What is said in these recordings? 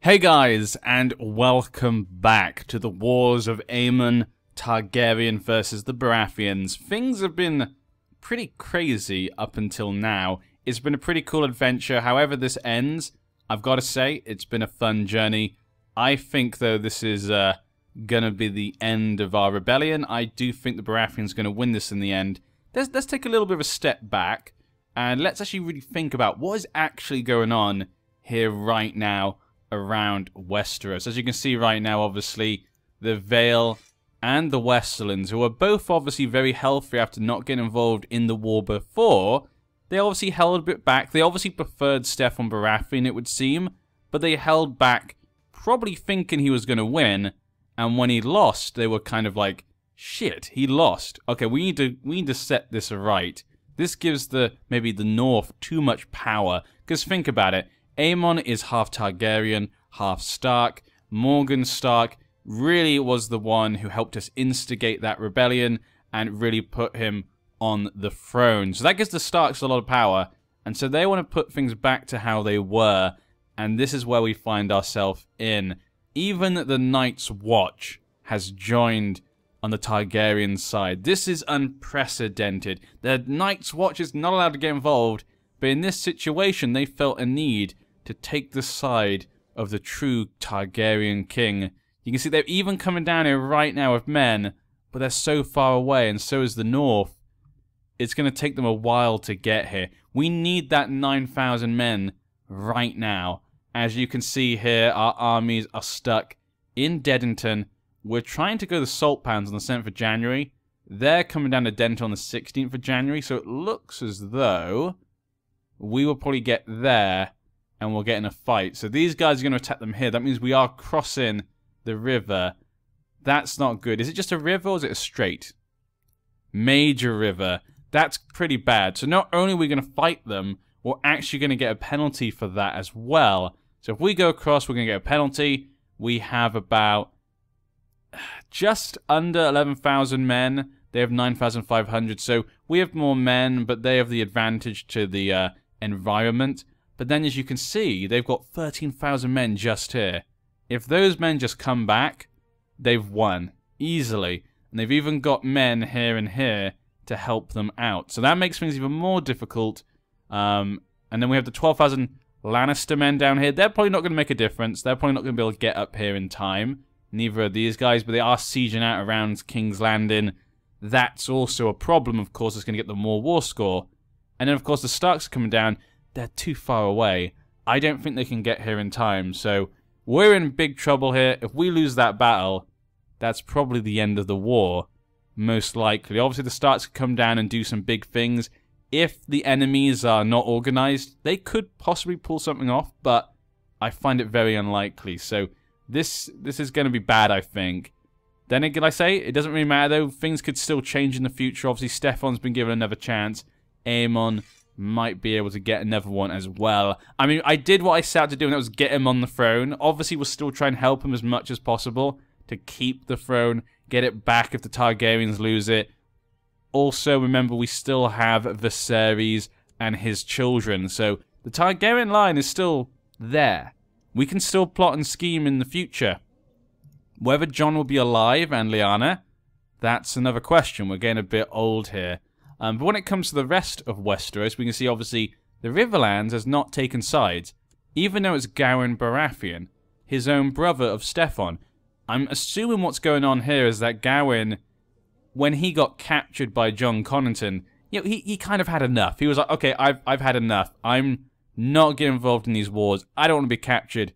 Hey guys, and welcome back to the Wars of Aemon Targaryen versus the Baratheons. Things have been pretty crazy up until now. It's been a pretty cool adventure. However this ends, I've got to say, it's been a fun journey. I think, though, this is gonna be the end of our rebellion. I do think the Baratheons are gonna win this in the end. Let's take a little bit of a step back, and let's actually really think about what is actually going on here right now around Westeros. As you can see right now, obviously, the Vale and the Westerlands, who are both obviously very healthy after not getting involved in the war before, they obviously held a bit back. They obviously preferred Stefan Baratheon, it would seem, but they held back, probably thinking he was going to win, and when he lost, they were kind of like, shit, he lost. Okay, we need to set this right. This gives maybe the North too much power, because think about it. Aemon is half Targaryen, half Stark. Morgan Stark really was the one who helped us instigate that rebellion and really put him on the throne. So that gives the Starks a lot of power, and so they want to put things back to how they were, and this is where we find ourselves in. Even the Night's Watch has joined on the Targaryen side. This is unprecedented. The Night's Watch is not allowed to get involved, but in this situation they felt a need to take the side of the true Targaryen king. You can see they're even coming down here right now with men, but they're so far away, and so is the North. It's going to take them a while to get here. We need that 9,000 men right now. As you can see here, our armies are stuck in Dedington. We're trying to go to Salt Pans on the 7th of January. They're coming down to Denton on the 16th of January, so it looks as though we will probably get there and we'll get in a fight. So these guys are going to attack them here. That means we are crossing the river. That's not good. Is it just a river or is it a strait? Major river. That's pretty bad. So not only are we going to fight them, we're actually going to get a penalty for that as well. So if we go across, we're going to get a penalty. We have about just under 11,000 men. They have 9,500. So we have more men, but they have the advantage to the environment. But then, as you can see, they've got 13,000 men just here. If those men just come back, they've won easily. And they've even got men here and here to help them out. So that makes things even more difficult. And then we have the 12,000 Lannister men down here. They're probably not going to make a difference. They're probably not going to be able to get up here in time. Neither are these guys, but they are sieging out around King's Landing. That's also a problem, of course. It's going to get them more war score. And then, of course, the Starks are coming down. They're too far away. I don't think they can get here in time. So we're in big trouble here. If we lose that battle, that's probably the end of the war, most likely. Obviously, the Starks could come down and do some big things. If the enemies are not organized, they could possibly pull something off, but I find it very unlikely. So this is going to be bad, I think. Then again, I say, it doesn't really matter, though. Things could still change in the future. Obviously, Stefan's been given another chance. Aemon might be able to get another one as well. I mean, I did what I set out to do, and that was get him on the throne. Obviously, we'll still try and help him as much as possible to keep the throne, get it back if the Targaryens lose it. Also, remember, we still have Viserys and his children, so the Targaryen line is still there. We can still plot and scheme in the future. Whether Jon will be alive and Lyanna, that's another question. We're getting a bit old here. But when it comes to the rest of Westeros, we can see, obviously, the Riverlands has not taken sides, even though it's Gawain Baratheon, his own brother of Stefan. I'm assuming what's going on here is that Gawain, when he got captured by Jon Connington, you know, he kind of had enough. He was like, okay, I've had enough. I'm not getting involved in these wars. I don't want to be captured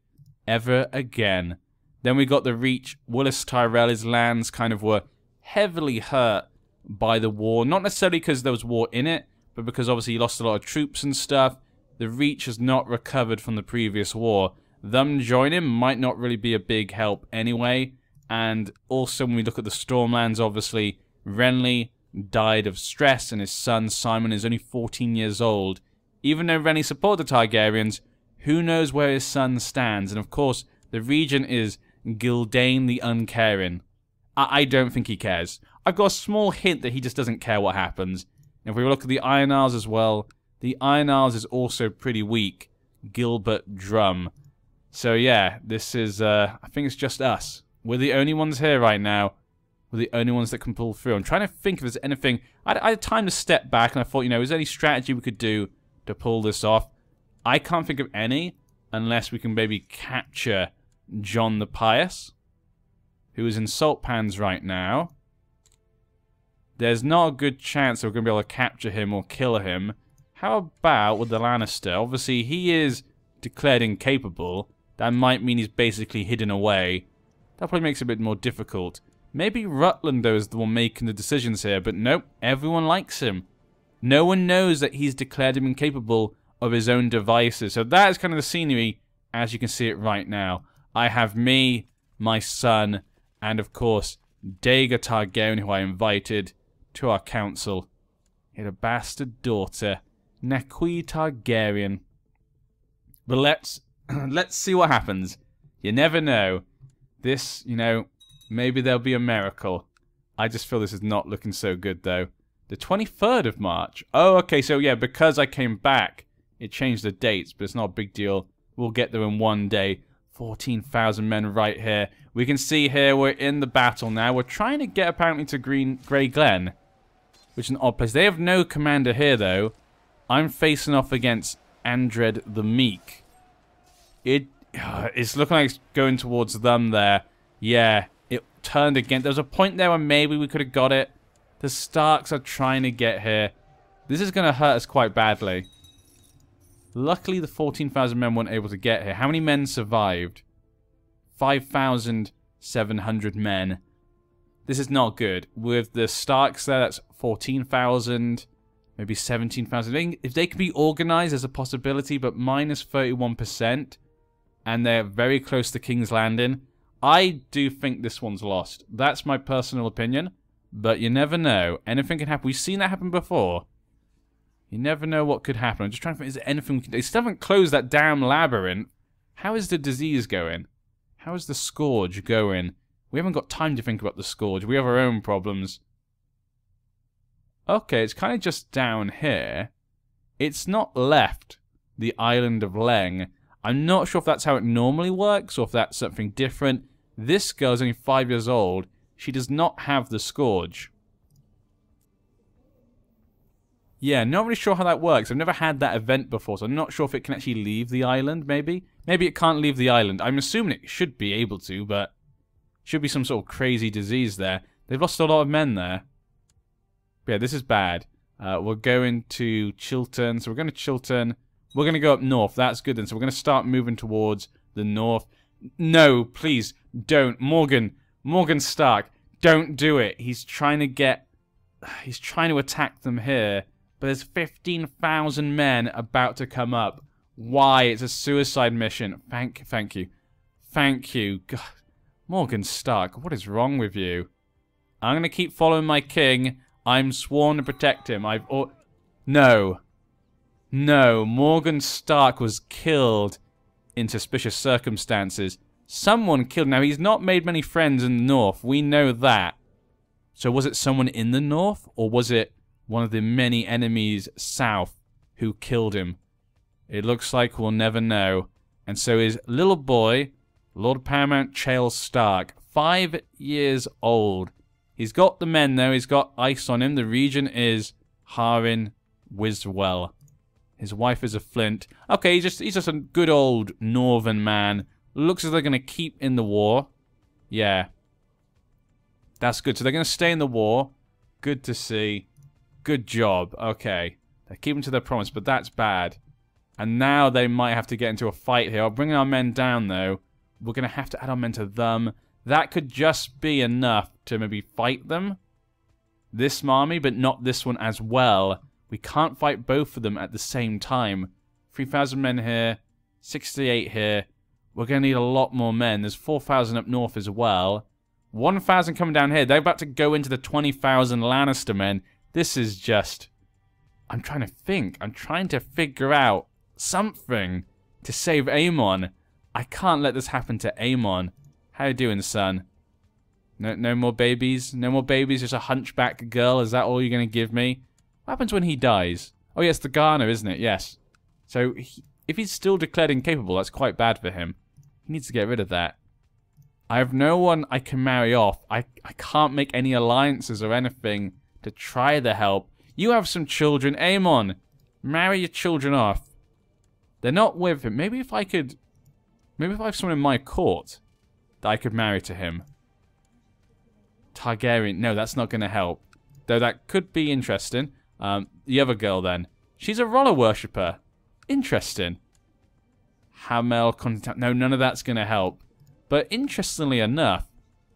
ever again. Then we got the Reach. Willis Tyrell's lands kind of were heavily hurt by the war. Not necessarily because there was war in it, but because obviously he lost a lot of troops and stuff. The Reach has not recovered from the previous war. Them joining might not really be a big help anyway. And also when we look at the Stormlands, obviously, Renly died of stress and his son Simon is only 14 years old. Even though Renly supported the Targaryens, who knows where his son stands? And of course, the region is Gildain the Uncaring. I don't think he cares. I've got a small hint that he just doesn't care what happens. If we look at the Iron Isles as well, the Iron Isles is also pretty weak. Gilbert Drum. So yeah, this is, I think it's just us. We're the only ones here right now. We're the only ones that can pull through. I'm trying to think if there's anything. I had time to step back, and I thought, you know, is there any strategy we could do to pull this off? I can't think of any, unless we can maybe capture John the Pious, who is in salt pans right now. There's not a good chance that we're going to be able to capture him or kill him. How about with the Lannister? Obviously, he is declared incapable. That might mean he's basically hidden away. That probably makes it a bit more difficult. Maybe Rutland, though, is the one making the decisions here, but nope, everyone likes him. No one knows that he's declared him incapable of his own devices. So that is kind of the scenery as you can see it right now. I have me, my son, and of course, Daegar Targaryen, who I invited to our council. He had a bastard daughter, Naqui Targaryen. But let's see what happens. You never know. This, you know, maybe there'll be a miracle. I just feel this is not looking so good, though. The 23rd of March. Oh, okay, so yeah, because I came back, it changed the dates, but it's not a big deal. We'll get there in one day. 14,000 men right here. We can see here we're in the battle now. We're trying to get apparently to Grey Glen, which is an odd place. They have no commander here, though. I'm facing off against Andred the Meek. It's looking like it's going towards them there. Yeah, it turned again. There was a point there where maybe we could have got it. The Starks are trying to get here. This is going to hurt us quite badly. Luckily, the 14,000 men weren't able to get here. How many men survived? 5,700 men. This is not good. With the Starks there, that's 14,000, maybe 17,000. If they can be organized, there's a possibility, but minus 31%, and they're very close to King's Landing. I do think this one's lost. That's my personal opinion, but you never know. Anything can happen. We've seen that happen before. You never know what could happen. I'm just trying to think, is there anything we can do? They still haven't closed that damn labyrinth. How is the disease going? How is the scourge going? We haven't got time to think about the scourge. We have our own problems. Okay, it's kind of just down here. It's not left the island of Leng. I'm not sure if that's how it normally works or if that's something different. This girl's only 5 years old. She does not have the scourge. Yeah, not really sure how that works. I've never had that event before, so I'm not sure if it can actually leave the island, maybe. Maybe it can't leave the island. I'm assuming it should be able to, but should be some sort of crazy disease there. They've lost a lot of men there. But yeah, this is bad. We're going to Chiltern. So we're going to Chiltern. We're going to go up north. That's good then. So we're going to start moving towards the north. No, please, don't. Morgan Stark, don't do it. He's trying to attack them here. But there's 15,000 men about to come up. Why? It's a suicide mission. Thank you. Thank you. God. Morgan Stark, what is wrong with you? I'm going to keep following my king. I'm sworn to protect him. No. No, Morgan Stark was killed in suspicious circumstances. Someone killed. Now, he's not made many friends in the north. We know that. So was it someone in the north? Or was it one of the many enemies south who killed him? It looks like we'll never know. And so his little boy, Lord Paramount Chael Stark, 5 years old. He's got the men, though. He's got ice on him. The region is Harin Wiswell. His wife is a flint. Okay, he's just a good old northern man. Looks as though they're going to keep in the war. Yeah. That's good. So they're going to stay in the war. Good to see. Good job. Okay. They're keeping to their promise, but that's bad. And now they might have to get into a fight here. I'll bring our men down, though. We're going to have to add our men to them. That could just be enough to maybe fight them. This army, but not this one as well. We can't fight both of them at the same time. 3,000 men here. 68 here. We're going to need a lot more men. There's 4,000 up north as well. 1,000 coming down here. They're about to go into the 20,000 Lannister men. This is just... I'm trying to think. I'm trying to figure out something to save Aemon. I can't let this happen to Aemon. How you doing, son? No more babies? No more babies? Just a hunchback girl? Is that all you're going to give me? What happens when he dies? Oh, yes, the Garner, isn't it? Yes. So, if he's still declared incapable, that's quite bad for him. He needs to get rid of that. I have no one I can marry off. I can't make any alliances or anything to try to help. You have some children. Aemon, marry your children off. They're not with him. Maybe if I could... Maybe if I have someone in my court that I could marry to him. Targaryen. No, that's not going to help. Though that could be interesting. The other girl then. She's a roller worshipper. Interesting. Hamel, no, none of that's going to help. But interestingly enough,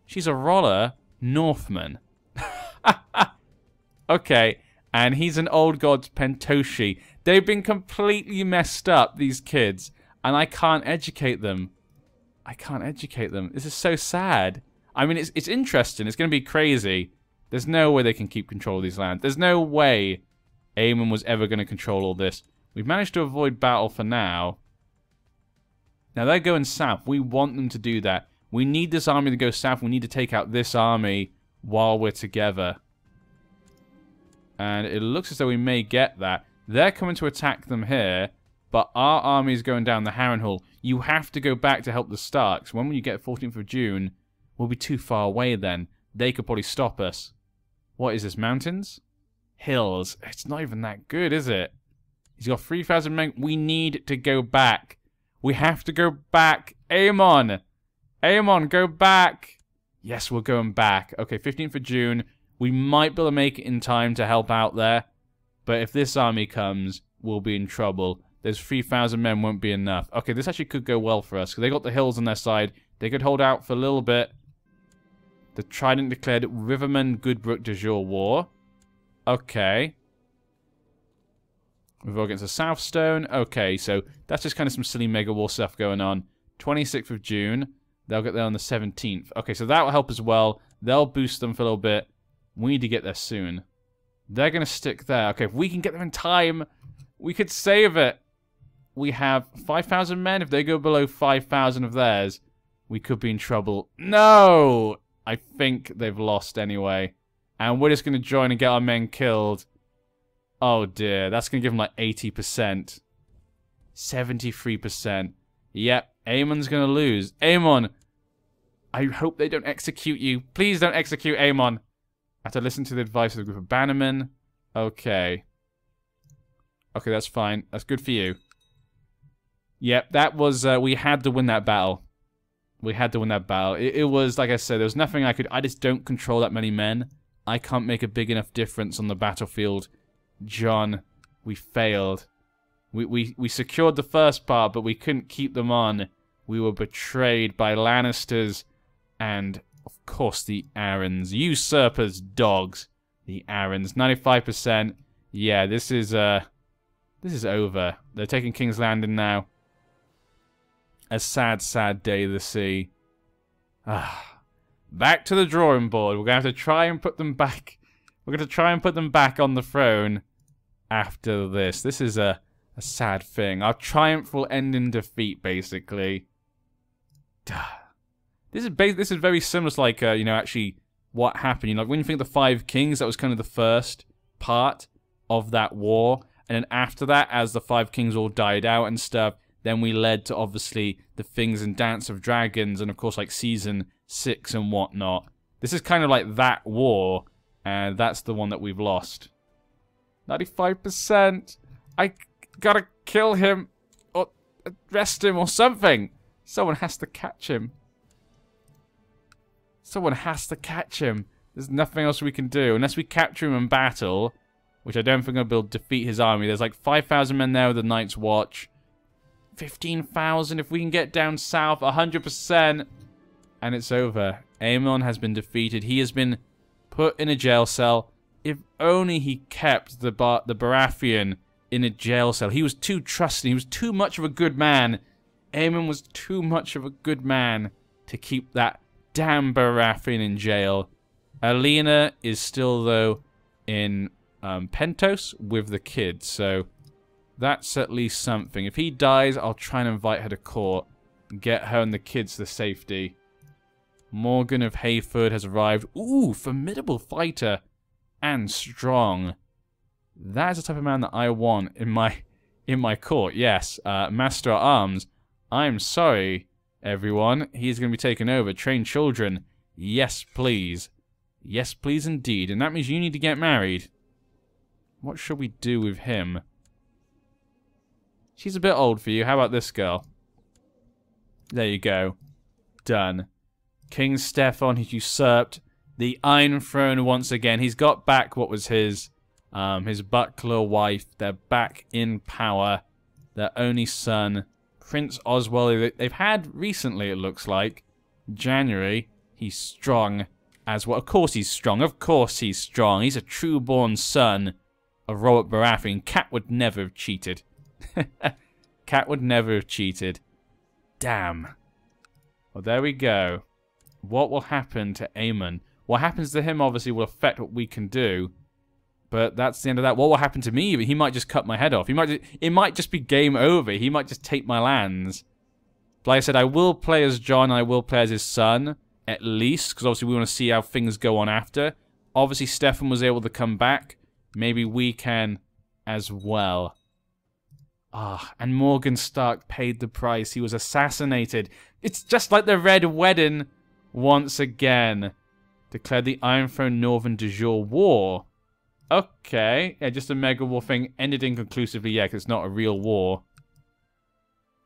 she's a roller Northman. Okay, and he's an old god Pentoshi. They've been completely messed up, these kids, and I can't educate them. I can't educate them. This is so sad. I mean, it's interesting. It's going to be crazy. There's no way they can keep control of these lands. There's no way Aemon was ever going to control all this. We've managed to avoid battle for now. Now, they're going south. We want them to do that. We need this army to go south. We need to take out this army while we're together. And it looks as though we may get that. They're coming to attack them here, but our army is going down the Harrenhal. You have to go back to help the Starks. When will you get 14th of June? We'll be too far away then. They could probably stop us. What is this, mountains? Hills. It's not even that good, is it? He's got 3,000 men. We need to go back. We have to go back. Aemon! Aemon, go back! Yes, we're going back. Okay, 15th of June. We might be able to make it in time to help out there. But if this army comes, we'll be in trouble. Those 3,000 men won't be enough. Okay, this actually could go well for us. Because they got the hills on their side. They could hold out for a little bit. The Trident declared Riverman Goodbrook de Jure war. Okay. Revolt against the Southstone. Okay, so that's just kind of some silly Mega War stuff going on. 26th of June. They'll get there on the 17th. Okay, so that will help as well. They'll boost them for a little bit. We need to get there soon. They're going to stick there. Okay, if we can get there in time, we could save it. We have 5,000 men. If they go below 5,000 of theirs, we could be in trouble. No! I think they've lost anyway. And we're just going to join and get our men killed. Oh dear, that's going to give them like 80%. 73%. Yep, Aemon's going to lose. Aemon, I hope they don't execute you. Please don't execute Aemon. I have to listen to the advice of the group of bannermen. Okay. Okay, that's fine. That's good for you. Yep, that was, we had to win that battle. We had to win that battle. It was, like I said, there was nothing I could, I just don't control that many men. I can't make a big enough difference on the battlefield. Jon, we failed. We secured the first part, but we couldn't keep them on. We were betrayed by Lannisters and, of course, the Arryns. Usurpers, dogs. The Arryns. 95%. Yeah, this is over. They're taking King's Landing now. A sad, sad day to see. Back to the drawing board. We're going to have to try and put them back. We're going to try and put them back on the throne after this. This is a sad thing. Our triumph will end in defeat, basically. This is very similar to, like, you know, actually what happened. You know, like when you think of the Five Kings, that was kind of the first part of that war. And then after that, as the Five Kings all died out and stuff, then we led to, obviously, the things in Dance of Dragons and, of course, like, Season 6 and whatnot. This is kind of like that war, and that's the one that we've lost. 95%. I gotta kill him, or arrest him, or something. Someone has to catch him. Someone has to catch him. There's nothing else we can do. Unless we capture him in battle, which I don't think I'll be able to defeat his army. There's like 5,000 men there with the Night's Watch. 15,000 if we can get down south. 100%. And it's over. Aemon has been defeated. He has been put in a jail cell. If only he kept the Baratheon in a jail cell. He was too trusting. He was too much of a good man. Aemon was too much of a good man to keep that damn Baratheon in jail. Alina is still, though, in Pentos with the kids. So that's at least something. If he dies, I'll try and invite her to court. And get her and the kids to safety. Morgan of Hayford has arrived. Ooh, formidable fighter. And strong. That is the type of man that I want in my court. Yes, Master at Arms. I'm sorry, everyone. He's going to be taken over. Train children. Yes, please. Yes, please indeed. And that means you need to get married. What should we do with him? She's a bit old for you. How about this girl? There you go. Done. King Stefan has usurped the Iron Throne once again. He's got back what was his buckler wife. They're back in power. Their only son, Prince Oswald, they've had recently, it looks like. January. He's strong as well. Of course he's strong. Of course he's strong. He's a true-born son of Robert Baratheon. Cat would never have cheated. Cat would never have cheated. Damn. Well, there we go. What will happen to Aemon? What happens to him, obviously, will affect what we can do. But that's the end of that. What will happen to me? He might just cut my head off. It might just be game over. He might just take my lands. But like I said, I will play as Jon, and I will play as his son, at least, because obviously we want to see how things go on after. Obviously, Stefan was able to come back. Maybe we can as well. Ah, and Morgan Stark paid the price. He was assassinated. It's just like the Red Wedding once again. Declared the Iron Throne Northern de jure war. Okay. Yeah, just a mega war thing. Ended inconclusively, yeah, because it's not a real war.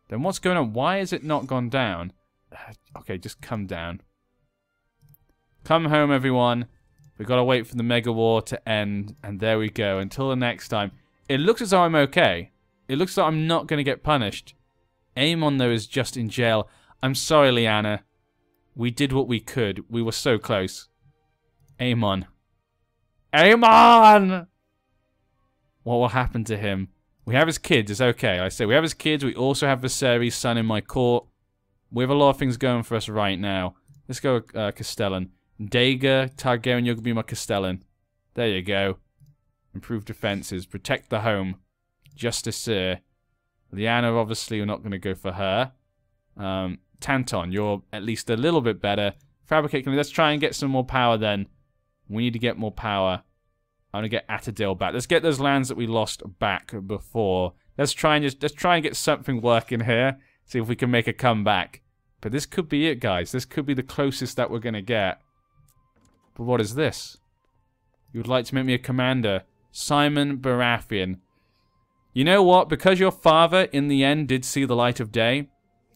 Then what's going on? Why is it not gone down? Okay, just come down. Come home, everyone. We've got to wait for the mega war to end. And there we go. Until the next time. It looks as though I'm okay. It looks like I'm not going to get punished. Aemon, though, is just in jail. I'm sorry, Lyanna. We did what we could. We were so close. Aemon. Aemon! What will happen to him? We have his kids. It's okay. I say we have his kids. We also have Viserys' son in my court. We have a lot of things going for us right now. Let's go Castellan. Daegar, Targaryen, you're going to be my Castellan. There you go. Improve defenses. Protect the home. Justice here. Lyanna, obviously, we're not going to go for her. Tanton, you're at least a little bit better. Fabricate, let's try and get some more power then. We need to get more power. I want to get Attadale back. Let's get those lands that we lost back before. Let's try and get something working here. See if we can make a comeback. But this could be it, guys. This could be the closest that we're going to get. But what is this? You would like to make me a commander. Simon Baratheon. You know what? Because your father, in the end, did see the light of day,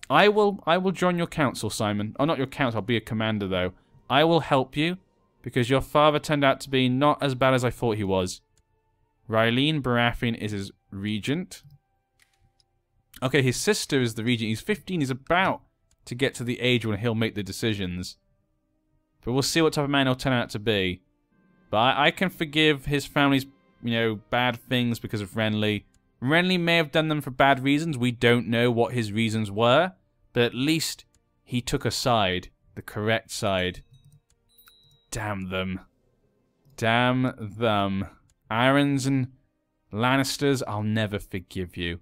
I will join your council, Simon. Oh, not your council. I'll be a commander, though. I will help you, because your father turned out to be not as bad as I thought he was. Rylene Baratheon is his regent. Okay, his sister is the regent. He's 15. He's about to get to the age when he'll make the decisions. But we'll see what type of man he'll turn out to be. But I can forgive his family's, bad things because of Renly. Renly may have done them for bad reasons. We don't know what his reasons were. But at least he took a side. The correct side. Damn them. Damn them. Irons and Lannisters, I'll never forgive you.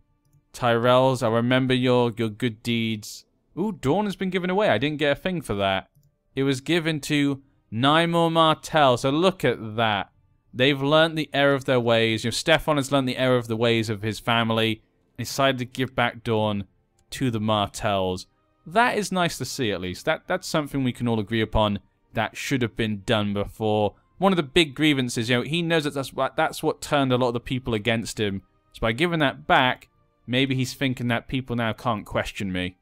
Tyrells, I remember your good deeds. Ooh, Dawn has been given away. I didn't get a thing for that. It was given to Nymor Martell. So look at that. They've learnt the error of their ways. Stefan has learnt the error of the ways of his family. And decided to give back Dawn to the Martells. That is nice to see, at least. That's something we can all agree upon. That should have been done before. One of the big grievances, he knows that that's what turned a lot of the people against him. So by giving that back, maybe he's thinking that people now can't question me.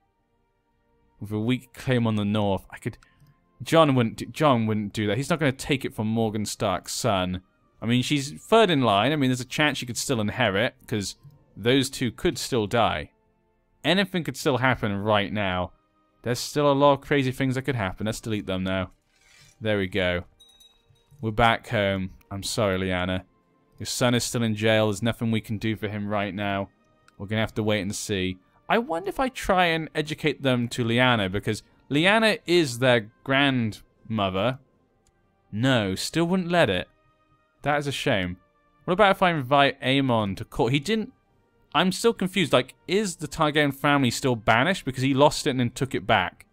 With a weak claim on the north, Jon wouldn't do that. He's not going to take it from Morgan Stark's son. I mean, she's third in line. I mean, there's a chance she could still inherit, because those two could still die. Anything could still happen right now. There's still a lot of crazy things that could happen. Let's delete them now. There we go. We're back home. I'm sorry, Lyanna. Your son is still in jail. There's nothing we can do for him right now. We're going to have to wait and see. I wonder if I try and educate them to Lyanna, because Lyanna is their grandmother. No, still wouldn't let it. That is a shame. What about if I invite Aemon to court? He didn't... I'm still confused. Like, is the Targaryen family still banished? Because he lost it and then took it back.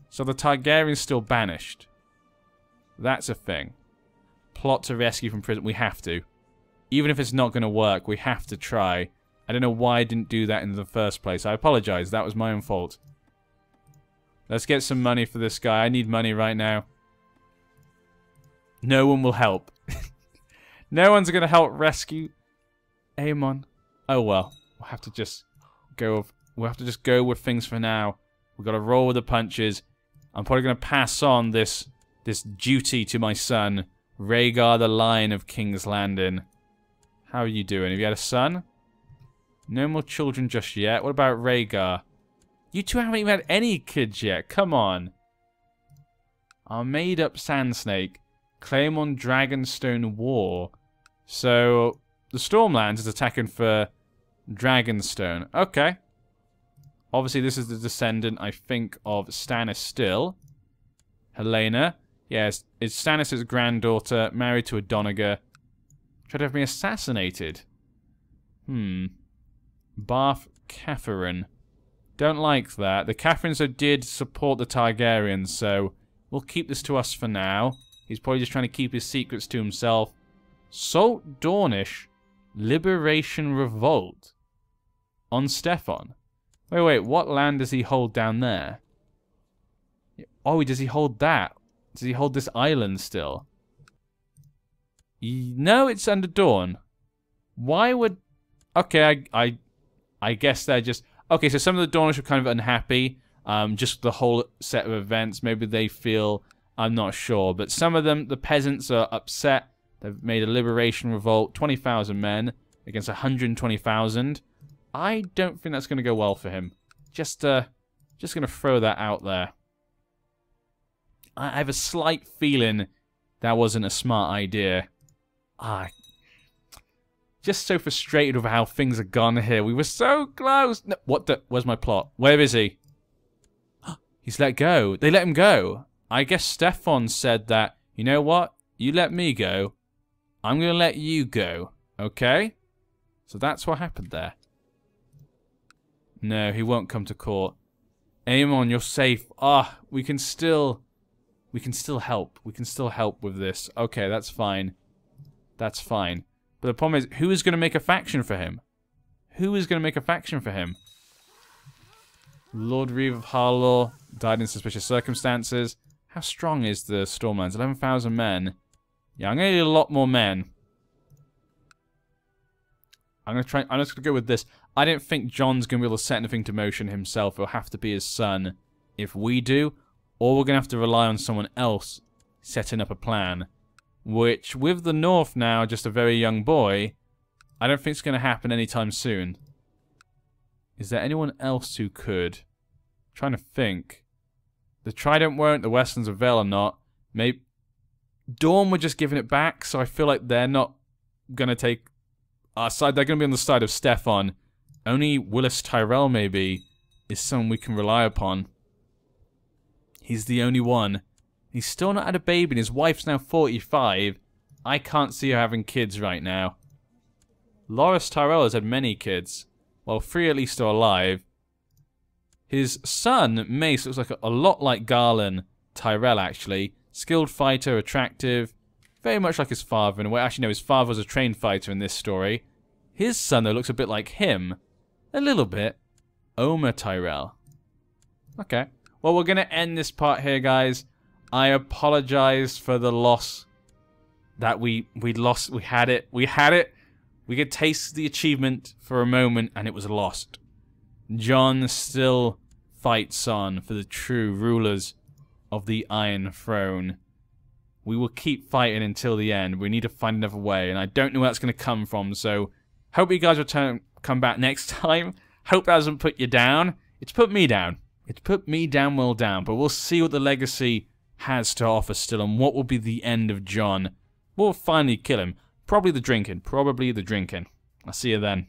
So the Targaryen's still banished. That's a thing. Plot to rescue from prison. We have to. Even if it's not going to work, we have to try. I don't know why I didn't do that in the first place. I apologize. That was my own fault. Let's get some money for this guy. I need money right now. No one will help. No one's going to help rescue Aemon. Oh well. We'll have to just go with things for now. We've got to roll with the punches. I'm probably going to pass on this duty to my son, Rhaegar the Lion of King's Landing. How are you doing? Have you had a son? No more children just yet. What about Rhaegar? You two haven't even had any kids yet. Come on. Our made-up Sand Snake. Claim on Dragonstone War. So, the Stormlands is attacking for Dragonstone. Okay. Obviously, this is the descendant, I think, of Stannis still. Helena. Yes, it's Stannis' granddaughter, married to a Donegar. Tried to have me assassinated. Bath Catherine. Don't like that. The Catherines did support the Targaryens, so we'll keep this to us for now. He's probably just trying to keep his secrets to himself. Salt Dornish. Liberation Revolt. On Stefan. Wait, what land does he hold down there? Oh, does he hold that? Does he hold this island still? No, it's under Dawn. Why would... Okay, I guess they're just... Okay, so some of the Dornish are kind of unhappy. Just the whole set of events. Maybe they feel... I'm not sure. But some of them, the peasants are upset. They've made a liberation revolt. 20,000 men against 120,000. I don't think that's going to go well for him. Just going to throw that out there. I have a slight feeling that wasn't a smart idea. Just so frustrated with how things have gone here. We were so close. No, what the... Where's my plot? Where is he? He's let go. They let him go. I guess Stefan said that, you know what? You let me go. I'm going to let you go. Okay? So that's what happened there. No, he won't come to court. Aemon, you're safe. We can still help. We can still help with this. Okay, that's fine. That's fine. But the problem is, who is going to make a faction for him? Who is going to make a faction for him? Lord Reeve of Harlaw died in suspicious circumstances. How strong is the Stormlands? 11,000 men. Yeah, I'm going to need a lot more men. I'm just going to go with this. I don't think Jon's going to be able to set anything to motion himself. It'll have to be his son if we do. Or we're going to have to rely on someone else setting up a plan. Which, with the North now, just a very young boy, I don't think it's going to happen anytime soon. Is there anyone else who could? I'm trying to think. The Trident won't, the Westerns of Vale are not. Maybe Dawn were just giving it back, so I feel like they're not going to take our side. They're going to be on the side of Stefan. Only Willis Tyrell, maybe, is someone we can rely upon. He's the only one. He's still not had a baby, and his wife's now 45. I can't see her having kids right now. Loras Tyrell has had many kids. Well, 3 at least are alive. His son, Mace, looks like a lot like Garland Tyrell, actually. Skilled fighter, attractive. Very much like his father in a way. Actually, no, his father was a trained fighter in this story. His son, though, looks a bit like him. A little bit. Omer Tyrell. Okay. Well, we're going to end this part here, guys. I apologize for the loss that we lost. We had it. We had it. We could taste the achievement for a moment, and it was lost. Jon still fights on for the true rulers of the Iron Throne. We will keep fighting until the end. We need to find another way, and I don't know where that's going to come from, so hope you guys will come back next time. Hope that doesn't put you down. It's put me down. It's put me down, well down, but we'll see what the legacy has to offer still, and what will be the end of Jon. We'll finally kill him. Probably the drinking. Probably the drinking. I'll see you then.